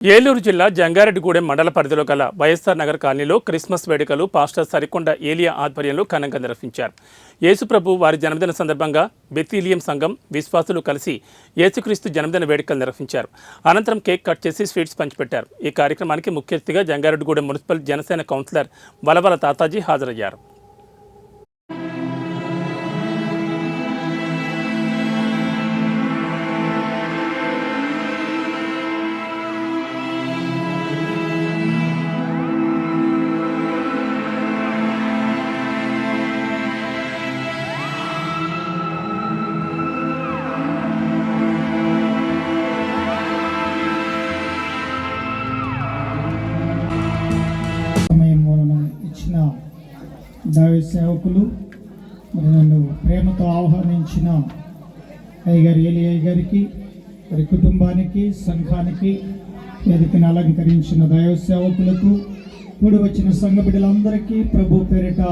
ఏలూరు జిల్లా జంగారెడ్డిగూడెం మండల పరిధిలో గల వైఎస్ఆర్ నగర్ కాలనీలో క్రిస్మస్ వేడుకలు పాస్టర్ సరికొండ ఏలియా ఆధ్వర్యంలో ఘనంగా నిర్వహించారు. యేసుప్రభు వారి జన్మదిన సందర్భంగా బెతీలియం సంఘం విశ్వాసులు కలిసి యేసుక్రీస్తు జన్మదిన వేడుకలు నిర్వహించారు. అనంతరం కేక్ కట్ చేసి స్వీట్స్ పంచిపెట్టారు. ఈ కార్యక్రమానికి ముఖ్య అతిథిగా జంగారెడ్డిగూడెం మున్సిపల్ జనసేన కౌన్సిలర్ వలవల తాతాజీ హాజరయ్యారు. దైవ సేవకులు మరి నన్ను ప్రేమతో ఆహ్వానించిన అయ్యగారు ఏలియా గారికి, వారి కుటుంబానికి, సంఘానికి, వేదికను అలంకరించిన దైవ సేవకులకు, కూడి వచ్చిన సంఘ బిడ్డలందరికీ ప్రభు పేరిట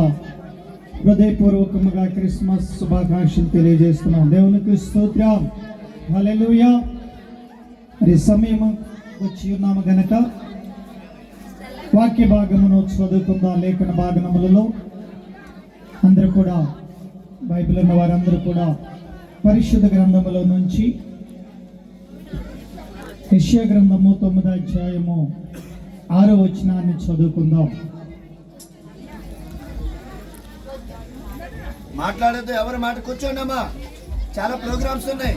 హృదయపూర్వకముగా క్రిస్మస్ శుభాకాంక్షలు తెలియజేస్తున్నాం. దేవునికి స్తోత్రం, హల్లెలూయా. మరి సమయం వచ్చి ఉన్నాము గనక వాక్య భాగమును చదువుకుందాం. లేఖన భాగములలో అందరూ కూడా బైబిల్ ఉన్న వారందరూ కూడా పరిశుద్ధ గ్రంథములో నుంచి యెషయా గ్రంథము 9వ అధ్యాయము 6వ వచనాన్ని చదువుకుందాం. మాట్లాడద్దు, ఎవరి మాట కూర్చోండి అమ్మా, చాలా ప్రోగ్రామ్స్ ఉన్నాయి.